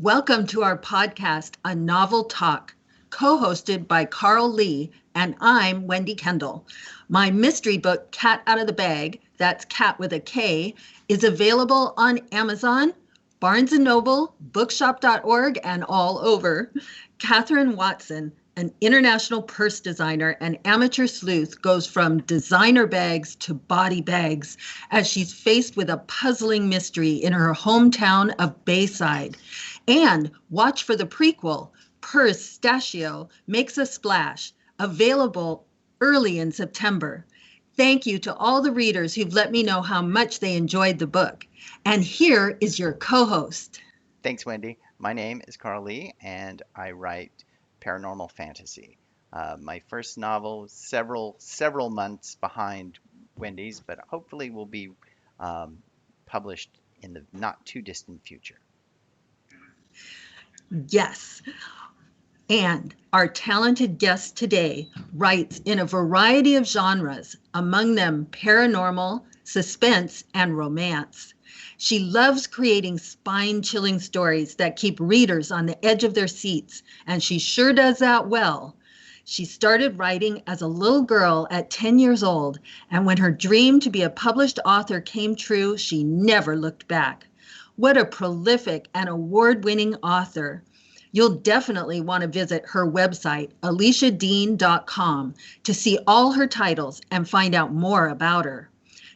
Welcome to our podcast, A Novel Talk, co-hosted by Carl Lee, and I'm Wendy Kendall. My mystery book, Cat Out of the Bag, that's cat with a K, is available on Amazon, Barnes & Noble, bookshop.org, and all over. Catherine Watson, an international purse designer and amateur sleuth, goes from designer bags to body bags as she's faced with a puzzling mystery in her hometown of Bayside. And watch for the prequel, Pistachio Makes a Splash, available early in September. Thank you to all the readers who've let me know how much they enjoyed the book. And here is your co-host. Thanks, Wendy. My name is Carl Lee, and I write paranormal fantasy. My first novel, several months behind Wendy's, but hopefully will be um, published in the not too distant future. Yes. And our talented guest today writes in a variety of genres, among them paranormal, suspense, and romance. She loves creating spine-chilling stories that keep readers on the edge of their seats, and she sure does that well. She started writing as a little girl at 10 years old, and when her dream to be a published author came true, she never looked back. What a prolific and award-winning author. You'll definitely want to visit her website, aliciadean.com, to see all her titles and find out more about her.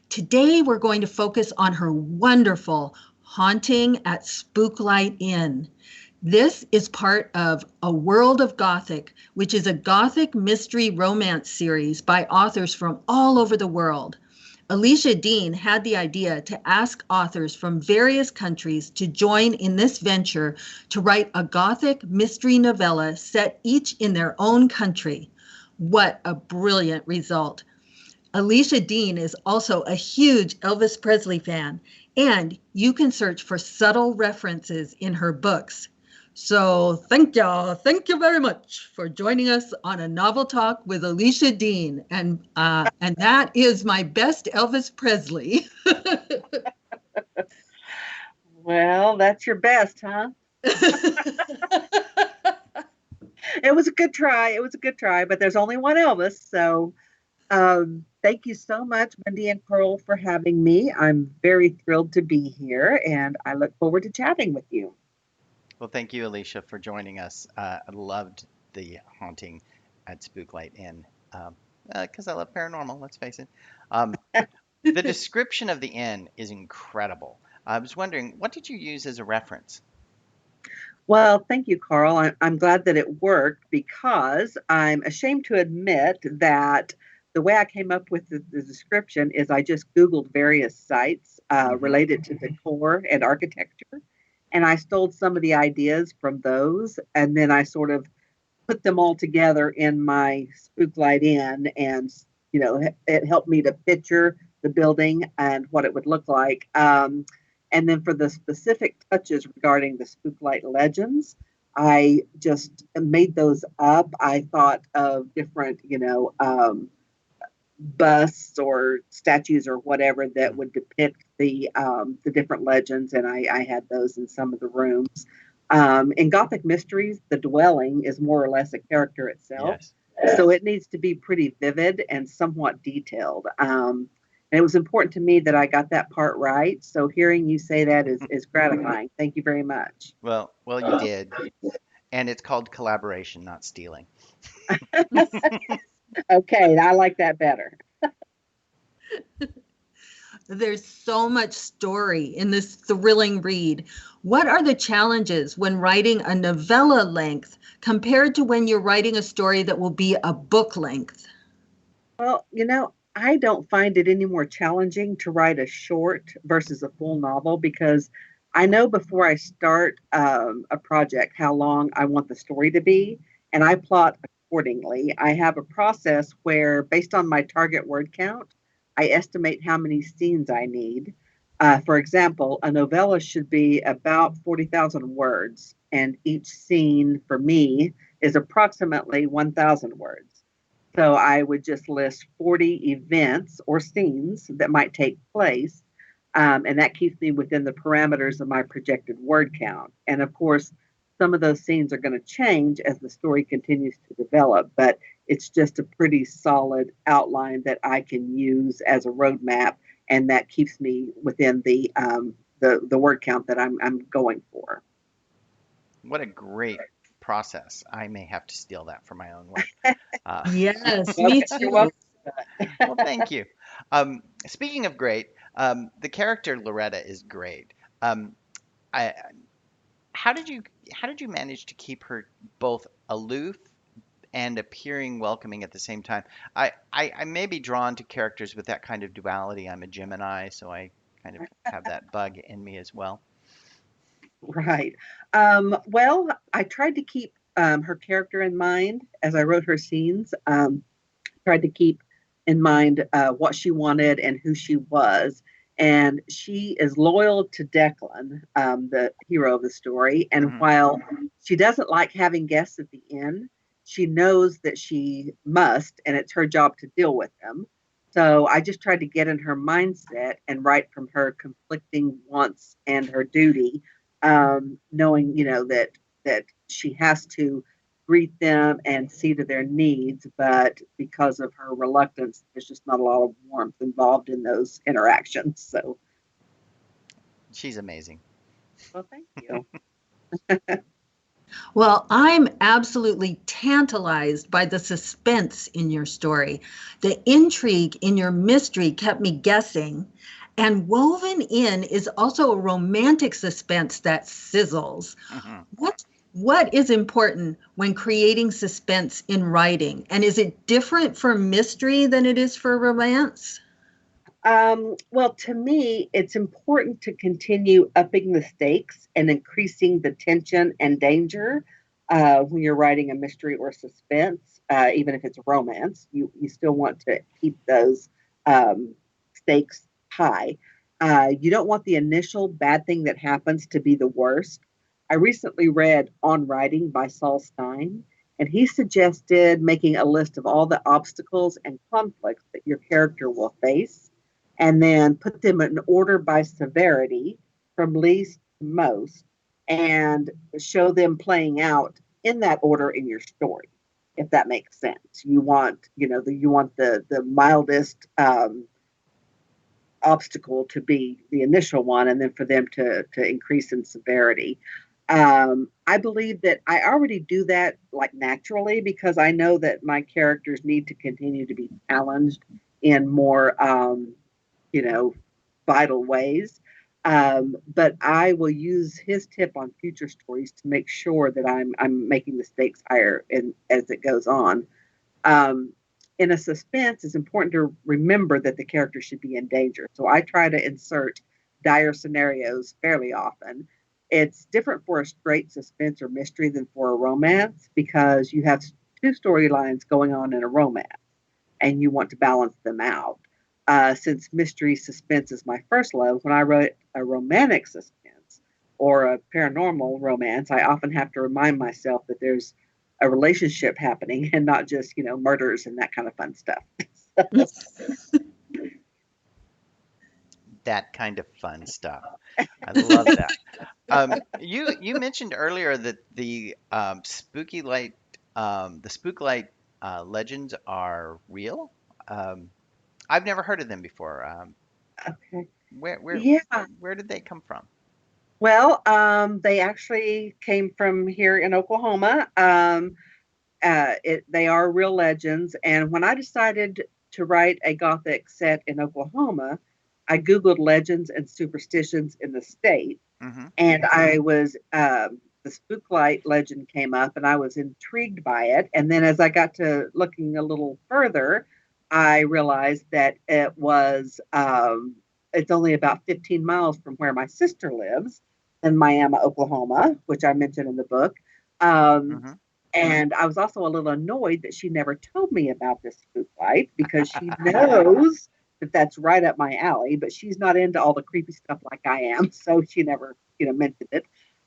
Today, we're going to focus on her wonderful Haunting at Spook Light Inn. This is part of A World of Gothic, which is a Gothic mystery romance series by authors from all over the world. Alicia Dean had the idea to ask authors from various countries to join in this venture to write a Gothic mystery novella set each in their own country. What a brilliant result. Alicia Dean is also a huge Elvis Presley fan, and you can search for subtle references in her books. So thank you very much for joining us on A Novel Talk with Alicia Dean, and that is my best Elvis Presley. Well, that's your best, huh? It was a good try. It was a good try, but there's only one Elvis. So thank you so much, Wendy and Pearl, for having me. I'm very thrilled to be here, and I look forward to chatting with you. Well, thank you, Alicia, for joining us. I loved the haunting at Spooklight Inn because I love paranormal, let's face it. The description of the inn is incredible. I was wondering, what did you use as a reference? Well, thank you, Carl. I'm glad that it worked because I'm ashamed to admit that the way I came up with the description is I just Googled various sites Hmm. related to decor and architecture, and I stole some of the ideas from those, and then I sort of put them all together in my Spook Light Inn, and it helped me to picture the building and what it would look like. And then for the specific touches regarding the Spook Light legends, I just made those up. I thought of different, busts or statues or whatever that would depict the different legends, and I had those in some of the rooms. In Gothic mysteries, the dwelling is more or less a character itself, Yes. so it needs to be pretty vivid and somewhat detailed. And it was important to me that I got that part right. So hearing you say that is gratifying. Thank you very much. Well, you did, and it's called collaboration, not stealing. Okay, I like that better. There's so much story in this thrilling read. What are the challenges when writing a novella length compared to when you're writing a story that will be a book length? Well, I don't find it any more challenging to write a short versus a full novel because I know before I start a project how long I want the story to be, and I plot accordingly. I have a process where, based on my target word count, I estimate how many scenes I need. For example, a novella should be about 40,000 words, and each scene for me is approximately 1,000 words. So I would just list 40 events or scenes that might take place. And that keeps me within the parameters of my projected word count. And of course, some of those scenes are going to change as the story continues to develop, but it's just a pretty solid outline that I can use as a roadmap, and that keeps me within the word count that I'm going for. What a great process. I may have to steal that for my own work. Yes, Okay, me you're too. welcome. Well, thank you. Speaking of great, the character Loretta is great. Um, I, how did you how did you manage to keep her both aloof and appearing welcoming at the same time? I may be drawn to characters with that kind of duality. I'm a Gemini, so I kind of have that bug in me as well. Right. Well, I tried to keep her character in mind as I wrote her scenes. Tried to keep in mind what she wanted and who she was. And she is loyal to Declan, the hero of the story. And Hmm. while she doesn't like having guests at the inn, she knows that she must, and it's her job to deal with them. So I just tried to get in her mindset and write from her conflicting wants and her duty, knowing, that she has to greet them and see to their needs, but because of her reluctance, there's just not a lot of warmth involved in those interactions. So, She's amazing. well, thank you. Well, I'm absolutely tantalized by the suspense in your story. The intrigue in your mystery kept me guessing. And woven in is also a romantic suspense that sizzles. Hmm. What what is important when creating suspense in writing? And is it different for mystery than it is for romance? Well, to me, it's important to continue upping the stakes and increasing the tension and danger when you're writing a mystery or suspense, even if it's a romance. You still want to keep those um, stakes high. You don't want the initial bad thing that happens to be the worst. I recently read On Writing by Saul Stein, and he suggested making a list of all the obstacles and conflicts that your character will face and then put them in order by severity from least to most and show them playing out in that order in your story, if that makes sense. You want the mildest obstacle to be the initial one, and then for them to increase in severity. I believe that I already do that like naturally because I know that my characters need to continue to be challenged in more you know, vital ways. But I will use his tip on future stories to make sure that I'm making the stakes higher and as it goes on. Um, in a suspense, it's important to remember that the character should be in danger. So I try to insert dire scenarios fairly often. It's different for a straight suspense or mystery than for a romance because you have two storylines going on in a romance and you want to balance them out. Since mystery suspense is my first love, when I wrote a romantic suspense or a paranormal romance, I often have to remind myself that there's a relationship happening and not just, murders and that kind of fun stuff. That kind of fun stuff. I love that. You mentioned earlier that the Spook Light legends are real. Um, I've never heard of them before. Okay. Where where Yeah. where did they come from? Well, they actually came from here in Oklahoma. They are real legends. And when I decided to write a Gothic set in Oklahoma, I Googled legends and superstitions in the state. Hmm. And I was, the Spooklight legend came up and I was intrigued by it. And then as I got to looking a little further, I realized that it's only about 15 miles from where my sister lives in Miami, Oklahoma, which I mentioned in the book. Um, Hmm. and I was also a little annoyed that she never told me about this spook light because she knows that that's right up my alley, but she's not into all the creepy stuff like I am. So she never, mentioned it.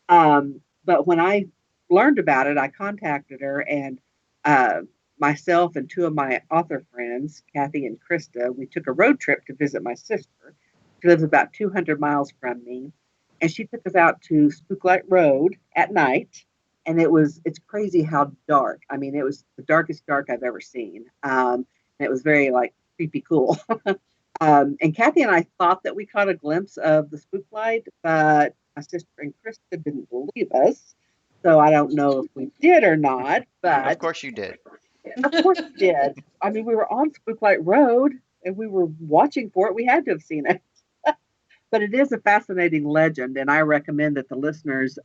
But when I learned about it, I contacted her and uh, myself and two of my author friends, Kathy and Krista, we took a road trip to visit my sister. She lives about 200 miles from me. And she took us out to Spooklight Road at night. And it's crazy how dark. I mean, it was the darkest dark I've ever seen. And it was very like creepy cool. And Kathy and I thought that we caught a glimpse of the spook light, but my sister and Krista didn't believe us. So I don't know if we did or not, Of but course you did. of course we did. I mean, we were on Spooklight Road and we were watching for it. We had to have seen it. But it is a fascinating legend, and I recommend that the listeners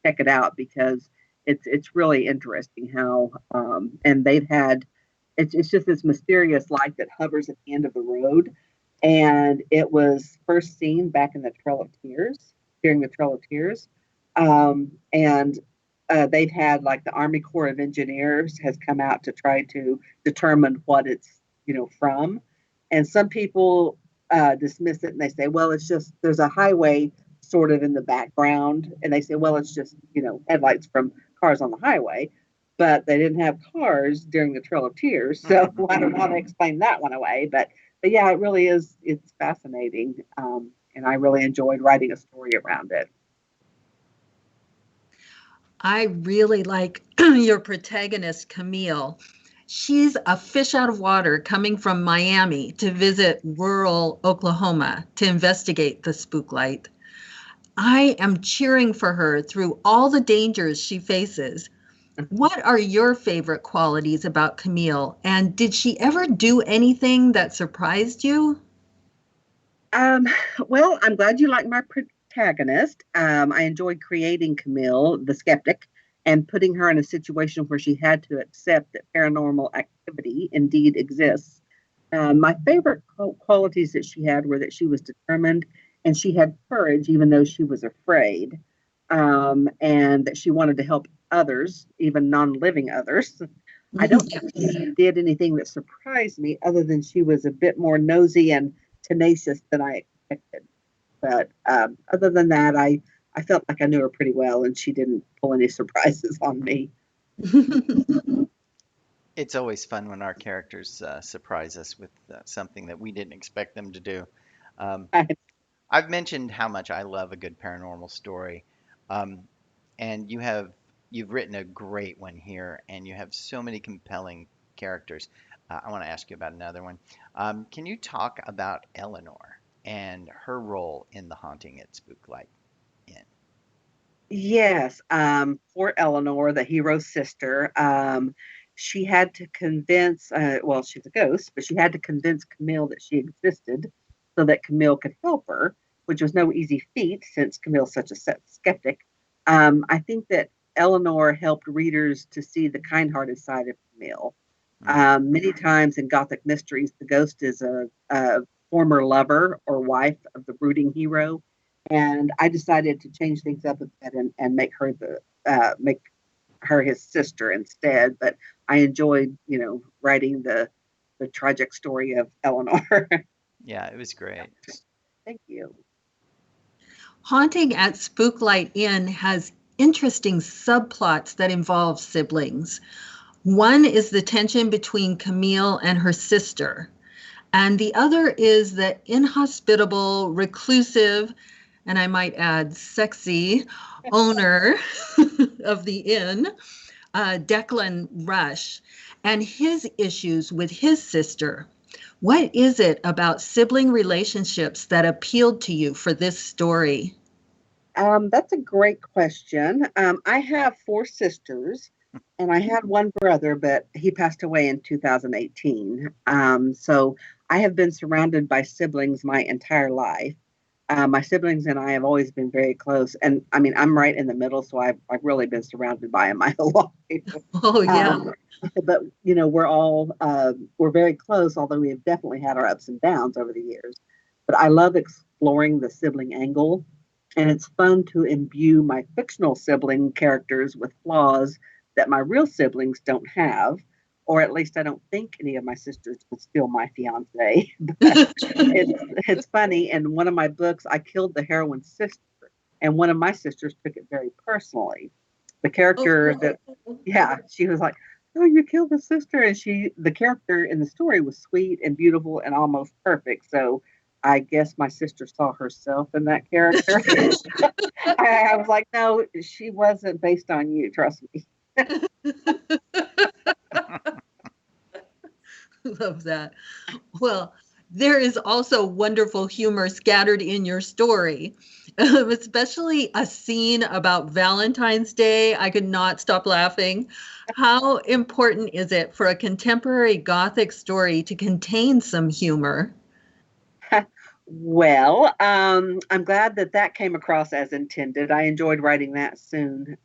check it out because it's really interesting how and they've had it's just this mysterious light that hovers at the end of the road, and it was first seen back in the Trail of Tears during the Trail of Tears, and they've had like the Army Corps of Engineers has come out to try to determine what it's from, and some people dismiss it and they say, well, it's just there's a highway sort of in the background, and they say, well, it's just headlights from cars on the highway, but they didn't have cars during the Trail of Tears, so I don't want to explain that one away. But yeah, it really is. It's fascinating, and I really enjoyed writing a story around it. I really like your protagonist, Camille. She's a fish out of water coming from Miami to visit rural Oklahoma to investigate the spook light. I am cheering for her through all the dangers she faces. What are your favorite qualities about Camille? And did she ever do anything that surprised you? Um, well, I'm glad you like my protagonist. I enjoyed creating Camille, the skeptic, and putting her in a situation where she had to accept that paranormal activity indeed exists. My favorite qualities that she had were that she was determined and she had courage, even though she was afraid, and that she wanted to help others, even non living others. I don't think she did anything that surprised me other than she was a bit more nosy and tenacious than I expected. But other than that, I felt like I knew her pretty well and she didn't pull any surprises on me. It's always fun when our characters surprise us with something that we didn't expect them to do. Um, I've mentioned how much I love a good paranormal story, um, and you've written a great one here, and you have so many compelling characters. I want to ask you about another one. Can you talk about Eleanor and her role in the haunting at Spooklight Inn? Yes, poor Eleanor, the hero's sister. She had to convince, well, she's a ghost, but she had to convince Camille that she existed so that Camille could help her, which was no easy feat since Camille's such a skeptic. I think that Eleanor helped readers to see the kind hearted side of Camille. Mm, Many times in Gothic mysteries, the ghost is a former lover or wife of the brooding hero, and I decided to change things up a bit and make her his sister instead. But I enjoyed, writing the tragic story of Eleanor. yeah, it was great. Thank you. Haunting at Spooklight Inn has interesting subplots that involve siblings. One is the tension between Camille and her sister, and the other is the inhospitable, reclusive, and I might add sexy owner of the inn, Declan Rush, and his issues with his sister. What is it about sibling relationships that appealed to you for this story? That's a great question. I have four sisters, and I had one brother, but he passed away in 2018. So I have been surrounded by siblings my entire life. My siblings and I have always been very close, and I mean I'm right in the middle, so I've really been surrounded by them my whole life. Oh, yeah. Um, but we're very close, although we have definitely had our ups and downs over the years. But I love exploring the sibling angle, and it's fun to imbue my fictional sibling characters with flaws that my real siblings don't have, or at least I don't think any of my sisters will steal my fiance. But it's funny. In one of my books, I killed the heroine's sister, and one of my sisters took it very personally. The character that, yeah, she was like, "Oh, you killed the sister," and the character in the story was sweet and beautiful and almost perfect. So I guess my sister saw herself in that character. I was like, no, she wasn't based on you. Trust me. Love that. Well, there is also wonderful humor scattered in your story, especially a scene about Valentine's Day. I could not stop laughing. How important is it for a contemporary Gothic story to contain some humor? Well, I'm glad that that came across as intended. I enjoyed writing that scene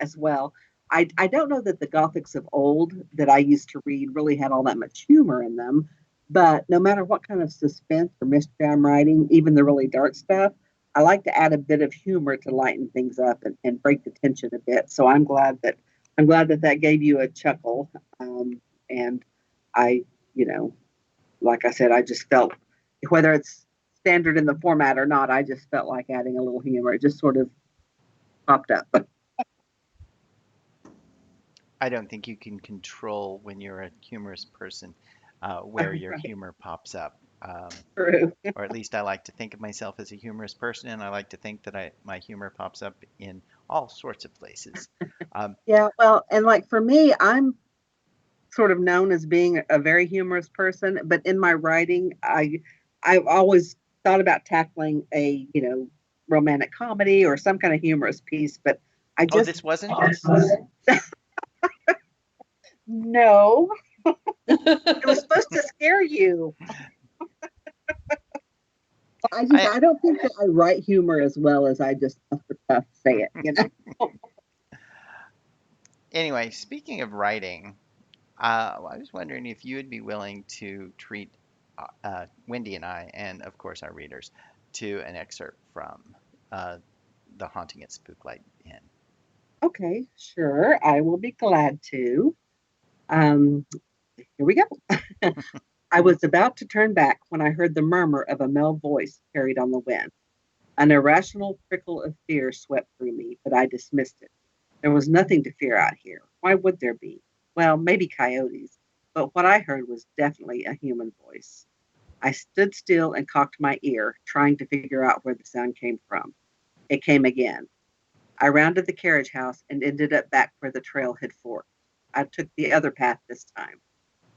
as well. I don't know that the Gothics of old that I used to read really had all that much humor in them, but no matter what kind of suspense or mystery I'm writing, even the really dark stuff, I like to add a bit of humor to lighten things up and break the tension a bit. So I'm glad that that gave you a chuckle, and I, you know, like I said, I just felt whether it's standard in the format or not, I just felt like adding a little humor. It just sort of popped up. I don't think you can control when you're a humorous person where your Right. humor pops up. True. Or at least I like to think of myself as a humorous person, and I like to think that my humor pops up in all sorts of places. Um, Yeah. Well, and like for me, I'm sort of known as being a very humorous person, but in my writing, I've always thought about tackling a romantic comedy or some kind of humorous piece, but I oh, just this wasn't? no. It was supposed to scare you. I I don't think that I write humor as well as I just off the cuff say it. Anyway, speaking of writing, I was wondering if you would be willing to treat Wendy and I, and of course our readers, to an excerpt from The Haunting at Spooklight Inn. Okay, sure. I will be glad to. Um, Here we go. I was about to turn back when I heard the murmur of a male voice carried on the wind. An irrational prickle of fear swept through me, but I dismissed it. There was nothing to fear out here. Why would there be? Well, maybe coyotes, but what I heard was definitely a human voice. I stood still and cocked my ear, trying to figure out where the sound came from. It came again. I rounded the carriage house and ended up back where the trail had forked. I took the other path this time.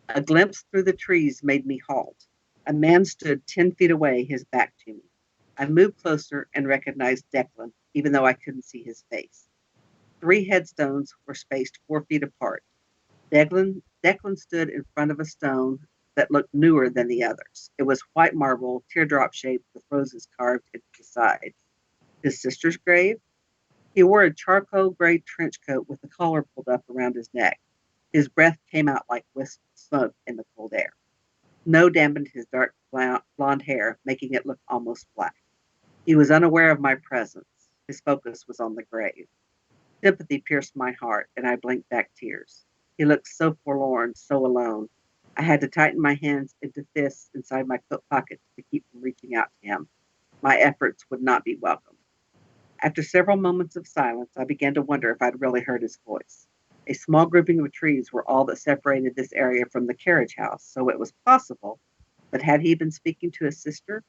A glimpse through the trees made me halt. A man stood 10 feet away, his back to me. I moved closer and recognized Declan, even though I couldn't see his face. Three headstones were spaced 4 feet apart. Declan stood in front of a stone that looked newer than the others. It was white marble, teardrop shaped, with roses carved into the sides. His sister's grave? He wore a charcoal gray trench coat with the collar pulled up around his neck. His breath came out like wisps of smoke in the cold air. Snow dampened his dark blonde hair, making it look almost black. He was unaware of my presence. His focus was on the grave. Sympathy pierced my heart, and I blinked back tears. He looked so forlorn, so alone. I had to tighten my hands into fists inside my coat pockets to keep from reaching out to him. My efforts would not be welcome. After several moments of silence, I began to wonder if I'd really heard his voice. A small grouping of trees were all that separated this area from the carriage house, so it was possible. But had he been speaking to his sister?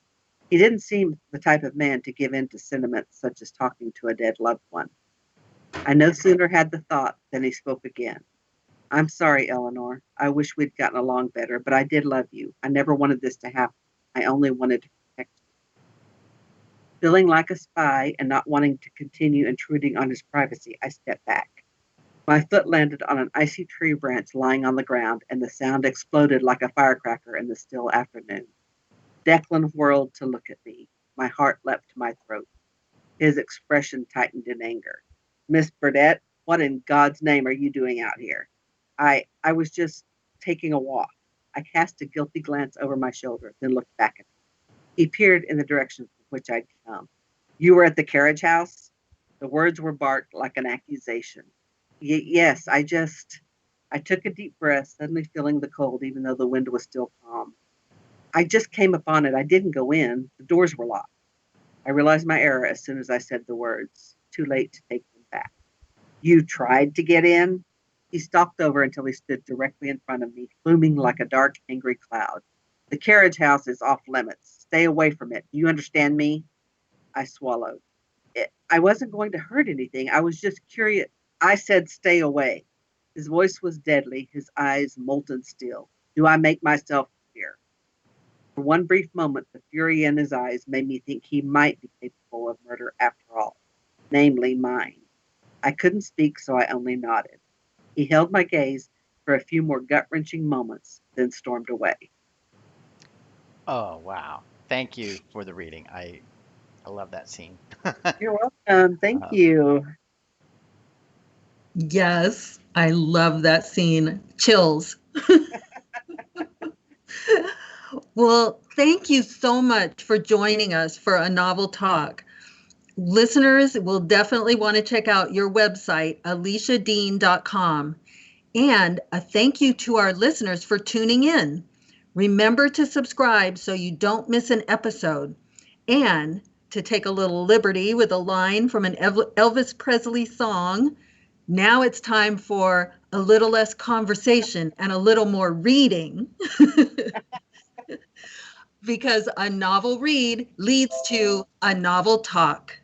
He didn't seem the type of man to give in to sentiments such as talking to a dead loved one. I no sooner had the thought than he spoke again. I'm sorry, Eleanor. I wish we'd gotten along better, but I did love you. I never wanted this to happen. I only wanted to protect you. Feeling like a spy and not wanting to continue intruding on his privacy, I stepped back. My foot landed on an icy tree branch lying on the ground, and the sound exploded like a firecracker in the still afternoon. Declan whirled to look at me. My heart leapt to my throat. His expression tightened in anger. Miss Burdett, what in God's name are you doing out here? I was just taking a walk. I cast a guilty glance over my shoulder, then looked back at him. He peered in the direction from which I'd come. You were at the carriage house? The words were barked like an accusation. Yes, I took a deep breath, suddenly feeling the cold, even though the wind was still calm. I just came upon it. I didn't go in. The doors were locked. I realized my error as soon as I said the words. Too late to take them back. You tried to get in? He stalked over until he stood directly in front of me, looming like a dark, angry cloud. The carriage house is off limits. Stay away from it. You understand me? I swallowed. I wasn't going to hurt anything. I was just curious. I said, stay away. His voice was deadly, his eyes molten steel. Do I make myself clear? For one brief moment, the fury in his eyes made me think he might be capable of murder after all, namely mine. I couldn't speak, so I only nodded. He held my gaze for a few more gut-wrenching moments, then stormed away. Oh, wow. Thank you for the reading. I love that scene. You're welcome. Thank Uh, you. Yes, I love that scene. Chills. Well, thank you so much for joining us for a novel talk. Listeners will definitely want to check out your website, aliciadean.com. And a thank you to our listeners for tuning in. Remember to subscribe so you don't miss an episode. And to take a little liberty with a line from an Elvis Presley song, now it's time for a little less conversation and a little more reading. Because a novel read leads to a novel talk.